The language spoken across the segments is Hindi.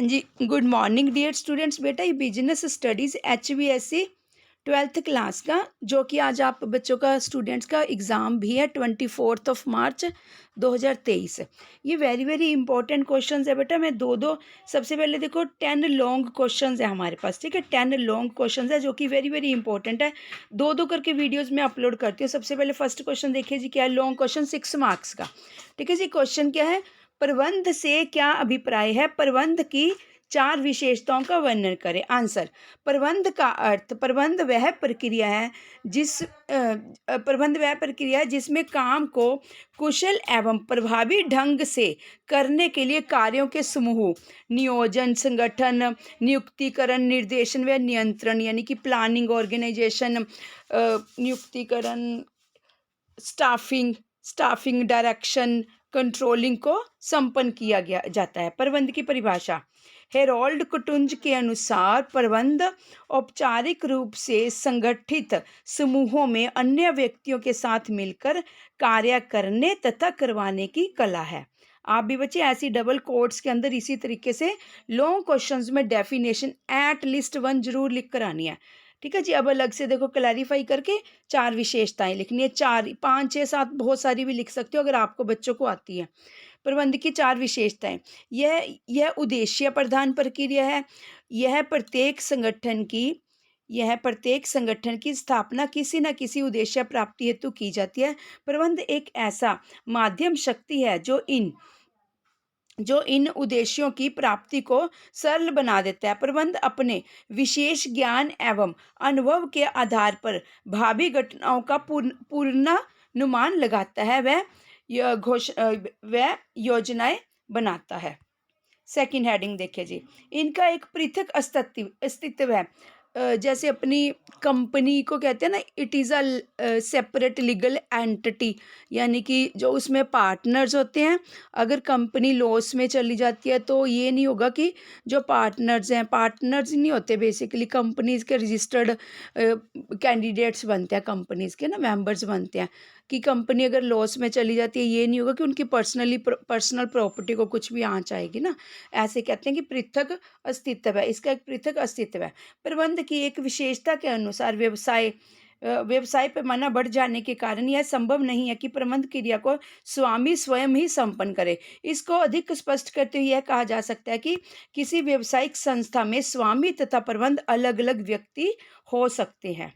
हाँ जी, गुड मॉर्निंग डियर स्टूडेंट्स। बेटा ये business studies HVSC 12th class का, जो कि आज आप बच्चों का स्टूडेंट्स का एग्ज़ाम भी है 24 मार्च 2023। ये वेरी वेरी इंपॉर्टेंट क्वेश्चंस है बेटा। मैं दो सबसे पहले देखो 10 लॉन्ग क्वेश्चंस है हमारे पास, ठीक है। 10 लॉन्ग क्वेश्चंस है जो कि वेरी वेरी इंपॉर्टेंट है। दो करके वीडियोज़ में अपलोड करती हूँ। सबसे पहले फर्स्ट क्वेश्चन देखिए जी, क्या है। लॉन्ग क्वेश्चन 6 मार्क्स का, ठीक है जी। क्वेश्चन क्या है, प्रबंध से क्या अभिप्राय है, प्रबंध की 4 विशेषताओं का वर्णन करें। आंसर, प्रबंध का अर्थ, प्रबंध वह प्रक्रिया है जिसमें काम को कुशल एवं प्रभावी ढंग से करने के लिए कार्यों के समूह, नियोजन, संगठन, नियुक्तिकरण, निर्देशन व नियंत्रण, यानी कि प्लानिंग, ऑर्गेनाइजेशन, नियुक्तिकरण, स्टाफिंग, डायरेक्शन, कंट्रोलिंग को संपन्न किया गया जाता है। प्रबंध की परिभाषा, हेरोल्ड कुटुंज के अनुसार प्रबंध औपचारिक रूप से संगठित समूहों में अन्य व्यक्तियों के साथ मिलकर कार्य करने तथा करवाने की कला है। आप भी बच्चे ऐसी डबल कोट्स के अंदर इसी तरीके से लॉन्ग क्वेश्चंस में डेफिनेशन एट लीस्ट 1 जरूर लिख कर आनी है, ठीक है जी। अब अलग से देखो क्लैरिफाई करके 4 विशेषताएं लिखनी है। 4, 5, 6, 7 बहुत सारी भी लिख सकते हो अगर आपको बच्चों को आती है। प्रबंध की 4 विशेषताएं, यह उद्देश्य प्रधान प्रक्रिया है। यह प्रत्येक संगठन की स्थापना किसी न किसी उद्देश्य प्राप्ति हेतु की जाती है। प्रबंध एक ऐसा माध्यम शक्ति है जो इन उद्देश्यों की प्राप्ति को सरल बना देता है। प्रबंध अपने विशेष ज्ञान एवं अनुभव के आधार पर भावी घटनाओं का पूर्वानुमान लगाता है, वह योजनाएं बनाता है। सेकंड हेडिंग देखिए जी, इनका एक पृथक अस्तित्व है। जैसे अपनी कंपनी को कहते हैं ना, it is a separate legal entity, यानी कि जो उसमें पार्टनर्स होते हैं। अगर कंपनी लॉस में चली जाती है तो ये नहीं होगा कि जो पार्टनर्स हैं, पार्टनर्स नहीं होते बेसिकली, कंपनीज़ के रजिस्टर्ड कैंडिडेट्स बनते हैं, कंपनीज़ के ना मेंबर्स बनते हैं। कि कंपनी अगर लॉस में चली जाती है, ये नहीं होगा कि उनकी पर्सनल प्रॉपर्टी को कुछ भी आंच आएगी ना। ऐसे कहते हैं कि पृथक अस्तित्व है, इसका एक पृथक अस्तित्व है। प्रबंध की एक विशेषता के अनुसार व्यवसाय पैमाना बढ़ जाने के कारण यह संभव नहीं है कि प्रबंध क्रिया को स्वामी स्वयं ही संपन्न करे। इसको अधिक स्पष्ट करते हुए यह कहा जा सकता है कि किसी व्यावसायिक संस्था में स्वामी तथा प्रबंध अलग अलग व्यक्ति हो सकते हैं।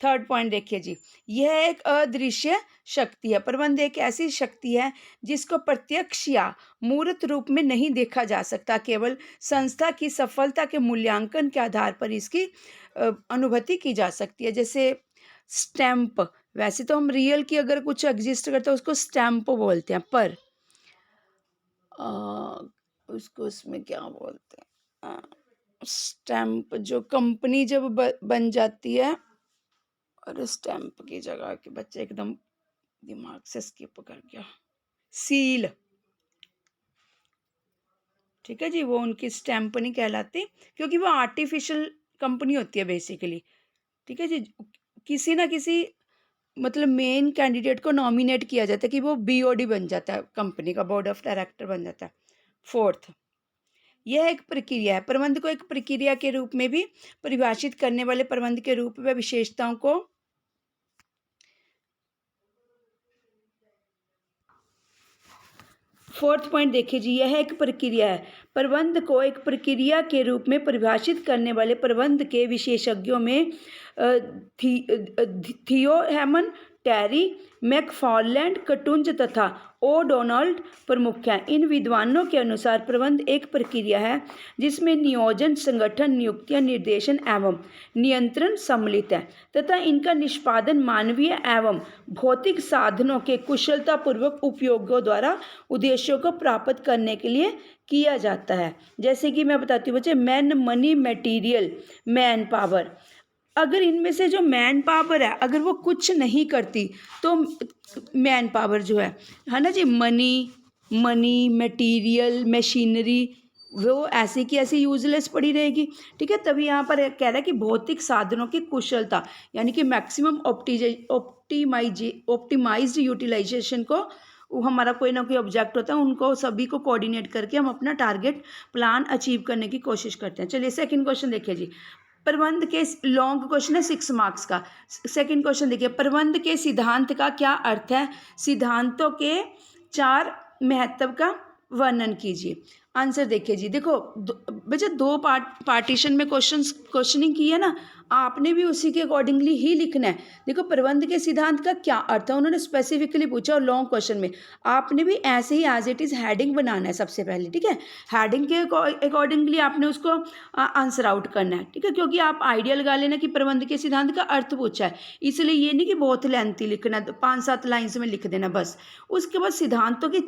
थर्ड पॉइंट देखिए जी, यह एक अदृश्य शक्ति है। प्रबंध एक ऐसी शक्ति है जिसको प्रत्यक्ष या मूर्त रूप में नहीं देखा जा सकता, केवल संस्था की सफलता के मूल्यांकन के आधार पर इसकी अनुभूति की जा सकती है। जैसे स्टैंप, वैसे तो हम रियल की अगर कुछ एग्जिस्ट करता है उसको स्टैंप बोलते हैं, पर उसको उसमें क्या बोलते हैं, स्टैंप जो कंपनी जब बन जाती है, और स्टैंप की जगह के बच्चे एकदम दिमाग से स्किप कर गया, सील, ठीक है जी। वो उनकी स्टैंप नहीं कहलाती क्योंकि वो आर्टिफिशियल कंपनी होती है बेसिकली, ठीक है जी। किसी ना किसी मतलब मेन कैंडिडेट को नॉमिनेट किया जाता है कि वो BOD बन जाता है, कंपनी का बोर्ड ऑफ डायरेक्टर बन जाता है। फोर्थ, यह एक प्रक्रिया है। प्रबंध को एक प्रक्रिया के रूप में भी परिभाषित करने वाले प्रबंध के रूप व विशेषताओं को फोर्थ पॉइंट देखिए जी, यह एक प्रक्रिया है। प्रबंध को एक प्रक्रिया के रूप में परिभाषित करने वाले प्रबंध के विशेषज्ञों में थियो हेमन, टेरी मैकफार्लैंड, कटुंज तथा ओडोनाल्ड प्रमुख हैं। इन विद्वानों के अनुसार प्रबंध एक प्रक्रिया है जिसमें नियोजन, संगठन, नियुक्तियां, निर्देशन एवं नियंत्रण सम्मिलित है तथा इनका निष्पादन मानवीय एवं भौतिक साधनों के कुशलतापूर्वक उपयोगों द्वारा उद्देश्यों को प्राप्त करने के लिए किया जाता है। जैसे कि मैं बताती हूँ बच्चे, man, money, material, man power. अगर इनमें से जो मैन पावर है अगर वो कुछ नहीं करती तो मैन पावर जो है ना जी, मनी मटेरियल, मशीनरी, वो ऐसी की ऐसी यूजलेस पड़ी रहेगी, ठीक है। तभी यहाँ पर कह रहा है कि भौतिक साधनों की कुशलता यानी कि मैक्सिमम ऑप्टिमाइज्ड यूटिलाइजेशन को वो हमारा कोई ना कोई ऑब्जेक्ट होता है, उनको सभी को कोऑर्डिनेट करके हम अपना टारगेट प्लान अचीव करने की कोशिश करते हैं। चलिए सेकंड क्वेश्चन देखिए जी, प्रबंध के लॉन्ग क्वेश्चन है 6 मार्क्स का। सेकंड क्वेश्चन देखिए, प्रबंध के सिद्धांत का क्या अर्थ है? सिद्धांतों के 4 महत्व का वर्णन कीजिए। आंसर देखिए जी, देखो बच्चे 2 पार्टीशन में क्वेश्चनिंग की है ना, आपने भी उसी के अकॉर्डिंगली ही लिखना है। देखो प्रबंध के सिद्धांत का क्या अर्थ है, उन्होंने स्पेसिफिकली पूछा, और लॉन्ग क्वेश्चन में आपने भी ऐसे ही एज इट इज़ हेडिंग बनाना है सबसे पहले, ठीक है। हेडिंग के अकॉर्डिंगली आपने उसको आंसर आउट करना है, ठीक है, क्योंकि आप आइडिया लगा लेना कि प्रबंध के सिद्धांत का अर्थ पूछा है, इसलिए ये नहीं कि बहुत लेंथी लिखना, 5-7 लाइन्स में लिख देना बस। उसके बाद सिद्धांतों के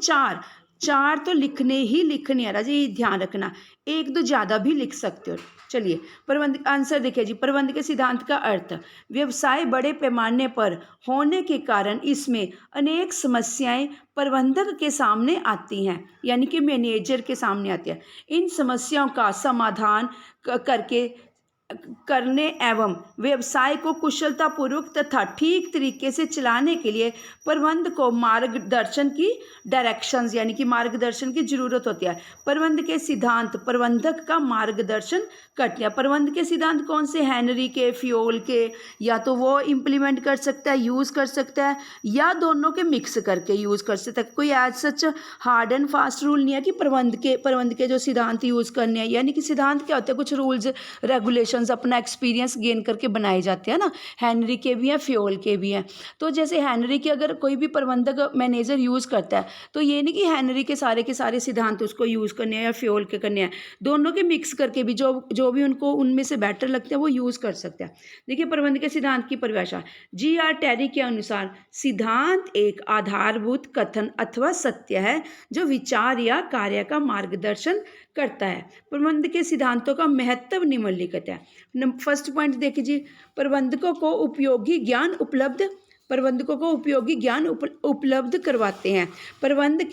4 तो लिखने ही लिखने है राजा, ये ध्यान रखना, 1-2 ज़्यादा भी लिख सकते हो। चलिए प्रबंध आंसर देखिए जी, प्रबंध के सिद्धांत का अर्थ, व्यवसाय बड़े पैमाने पर होने के कारण इसमें अनेक समस्याएं प्रबंधक के सामने आती हैं, यानी कि मैनेजर के सामने आती है। इन समस्याओं का समाधान करने एवं व्यवसाय को कुशलतापूर्वक तथा ठीक तरीके से चलाने के लिए प्रबंध को मार्गदर्शन की डायरेक्शंस यानी कि मार्गदर्शन की ज़रूरत होती है। प्रबंध के सिद्धांत प्रबंधक का मार्गदर्शन करते हैं। प्रबंध के सिद्धांत कौन से? हेनरी के, फ्योल के, या तो वो इम्प्लीमेंट कर सकता है, यूज़ कर सकता है, या दोनों के मिक्स करके यूज़ कर सकता है। कोई as such hard and fast rule नहीं है कि प्रबंध के जो सिद्धांत यूज़ करने हैं, यानी कि सिद्धांत क्या होते हैं, कुछ रूल्स रेगुलेशन अपना एक्सपीरियंस गेन करके बनाए जाते हैं ना। हेनरी के भी हैं, फ्योल के भी हैं। तो जैसे हेनरी के अगर कोई भी प्रबंधक मैनेजर यूज़ करता है, तो ये नहीं कि हेनरी के सारे सिद्धांत उसको यूज़ करने हैं या फ्योल के करने हैं, दोनों के मिक्स करके भी जो भी उनको उनमें से बेटर लगता है वो यूज़ कर सकते हैं। देखिए प्रबंध के सिद्धांत की परिभाषा, जी.आर. टेरी के अनुसार सिद्धांत एक आधारभूत कथन अथवा सत्य है जो विचार या कार्य का मार्गदर्शन करता है। प्रबंध के सिद्धांतों का महत्व निम्नलिखित है। फर्स्ट पॉइंट देखिए जी, प्रबंधकों को उपयोगी ज्ञान उपलब्ध करवाते हैं। प्रबंध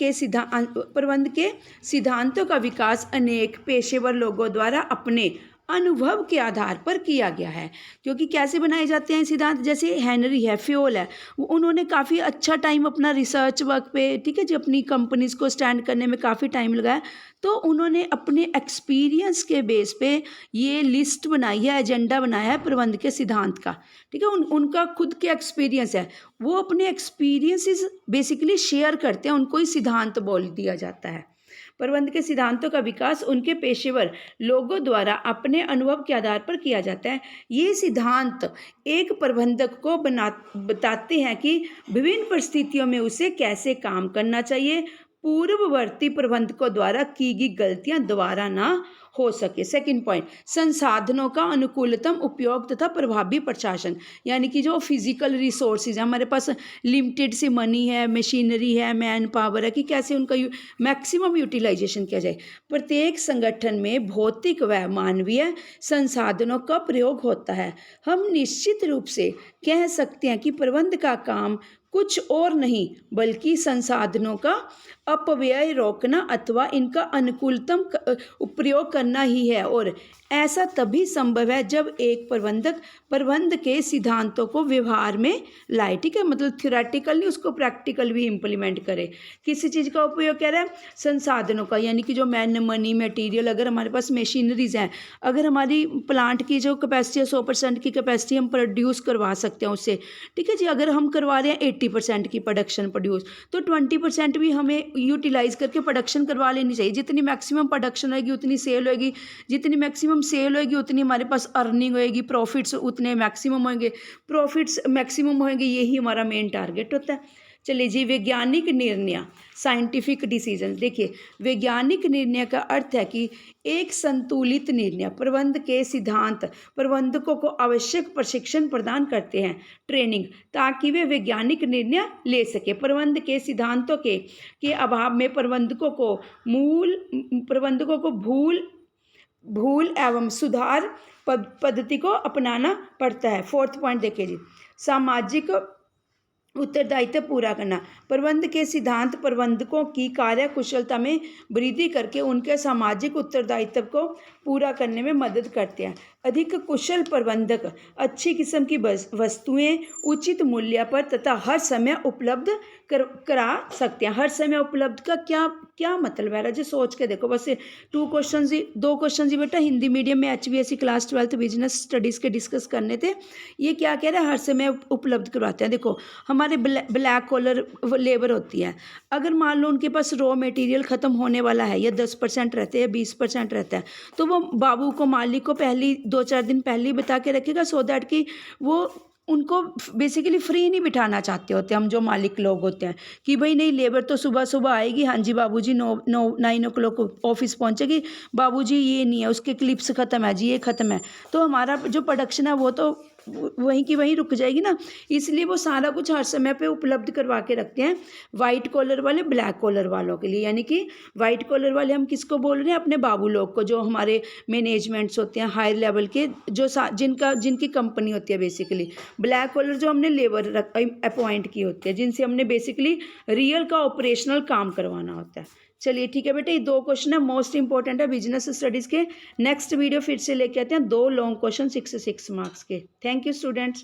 के सिद्धांतों का विकास अनेक पेशेवर लोगों द्वारा अपने अनुभव के आधार पर किया गया है। क्योंकि कैसे बनाए जाते हैं सिद्धांत, जैसे हेनरी है, फ्योल है, उन्होंने काफ़ी अच्छा टाइम अपना रिसर्च वर्क पे, ठीक है जी, अपनी कंपनीज़ को स्टैंड करने में काफ़ी टाइम लगाया, तो उन्होंने अपने एक्सपीरियंस के बेस पे ये लिस्ट बनाई है, एजेंडा बनाया है प्रबंध के सिद्धांत का, ठीक है। उनका खुद के एक्सपीरियंस है, वो अपने एक्सपीरियंसेस बेसिकली शेयर करते हैं, उनको ही सिद्धांत बोल दिया जाता है। प्रबंध के सिद्धांतों का विकास उनके पेशेवर लोगों द्वारा अपने अनुभव के आधार पर किया जाता है। ये सिद्धांत एक प्रबंधक को बताते हैं कि विभिन्न परिस्थितियों में उसे कैसे काम करना चाहिए, पूर्ववर्ती प्रबंधकों द्वारा की गई गलतियां दोबारा ना हो सके। सेकंड पॉइंट, संसाधनों का अनुकूलतम उपयोग तथा प्रभावी प्रशासन, यानी कि जो फिजिकल रिसोर्सेज है, हमारे पास लिमिटेड सी मनी है, मशीनरी है, मैन पावर है, कि कैसे उनका मैक्सिमम यूटिलाइजेशन किया जाए। प्रत्येक संगठन में भौतिक व मानवीय संसाधनों का प्रयोग होता है। हम निश्चित रूप से कह सकते हैं कि प्रबंध का काम कुछ और नहीं बल्कि संसाधनों का अपव्यय रोकना अथवा इनका अनुकूलतम प्रयोग करना ही है, और ऐसा तभी संभव है जब एक प्रबंधक प्रबंध के सिद्धांतों को व्यवहार में लाए, ठीक है, मतलब थ्योरेटिकल नहीं, उसको प्रैक्टिकल भी इम्प्लीमेंट करे। किसी चीज़ का उपयोग कह रहा है, संसाधनों का, यानी कि जो मैन मनी मटेरियल, अगर हमारे पास मशीनरीज हैं, अगर हमारी प्लांट की जो कैपेसिटी है 100% की कैपेसिटी हम प्रोड्यूस करवा सकते हैं उससे, ठीक है जी, अगर हम करवा रहे हैं 80% की प्रोडक्शन प्रोड्यूस, तो 20% भी हमें यूटिलाइज करके प्रोडक्शन करवा लेनी चाहिए। जितनी मैक्सिमम प्रोडक्शन होगी उतनी सेल होगी, जितनी मैक्सिमम सेल होगी उतनी हमारे पास अर्निंग होएगी, प्रॉफिट्स उतने मैक्सिमम होंगे, यही हमारा मेन टारगेट होता है। चलिए जी, वैज्ञानिक निर्णय, साइंटिफिक डिसीजन। देखिए वैज्ञानिक निर्णय का अर्थ है कि एक संतुलित निर्णय। प्रबंध के सिद्धांत प्रबंधकों को आवश्यक प्रशिक्षण प्रदान करते हैं, ट्रेनिंग, ताकि वे वैज्ञानिक निर्णय ले सके। प्रबंध के सिद्धांतों के अभाव में प्रबंधकों को भूल एवं सुधार पद्धति को अपनाना पड़ता है। फोर्थ पॉइंट देखिए जी, उत्तरदायित्व पूरा करना। प्रबंध के सिद्धांत प्रबंधकों की कार्य कुशलता में वृद्धि करके उनके सामाजिक उत्तरदायित्व को पूरा करने में मदद करते हैं। अधिक कुशल प्रबंधक अच्छी किस्म की वस्तुएं उचित मूल्य पर तथा हर समय उपलब्ध करा सकते हैं। हर समय उपलब्ध का क्या क्या मतलब है राजे, सोच के देखो। बस 2 क्वेश्चन ही बेटा हिंदी मीडियम में HVAC क्लास 12 बिजनेस स्टडीज़ के डिस्कस करने थे। ये क्या कह रहा है, हर समय उपलब्ध करवाते हैं। देखो हमारे ब्लैक कॉलर लेबर होती है, अगर मान लो उनके पास रॉ मटेरियल ख़त्म होने वाला है या 10% रहते हैं या 20% रहता है, तो वो बाबू को मालिक को पहली 2-4 दिन पहले ही बता के रखेगा, सो दैट कि वो उनको बेसिकली फ्री नहीं बिठाना चाहते होते हम जो मालिक लोग होते हैं कि भाई नहीं लेबर तो सुबह सुबह आएगी, हाँ जी बाबूजी 9 o'clock ऑफिस पहुंचेगी, बाबूजी ये नहीं है उसके क्लिप्स ख़त्म है जी, ये ख़त्म है, तो हमारा जो प्रोडक्शन है वो तो वहीं की वहीं रुक जाएगी ना। इसलिए वो सारा कुछ हर समय पे उपलब्ध करवा के रखते हैं वाइट कॉलर वाले ब्लैक कॉलर वालों के लिए। यानी कि वाइट कॉलर वाले हम किसको बोल रहे हैं, अपने बाबू लोग को, जो हमारे मैनेजमेंट्स होते हैं हायर लेवल के, जो जिनकी कंपनी होती है बेसिकली। ब्लैक कॉलर जो हमने लेबर अपॉइंट की होती है, जिनसे हमने बेसिकली रियल का ऑपरेशनल काम करवाना होता है। चलिए ठीक है बेटा, ये 2 क्वेश्चन है मोस्ट इंपॉर्टेंट है बिजनेस स्टडीज़ के। नेक्स्ट वीडियो फिर से लेके आते हैं 2 लॉन्ग क्वेश्चन 6 मार्क्स के। Thank you students.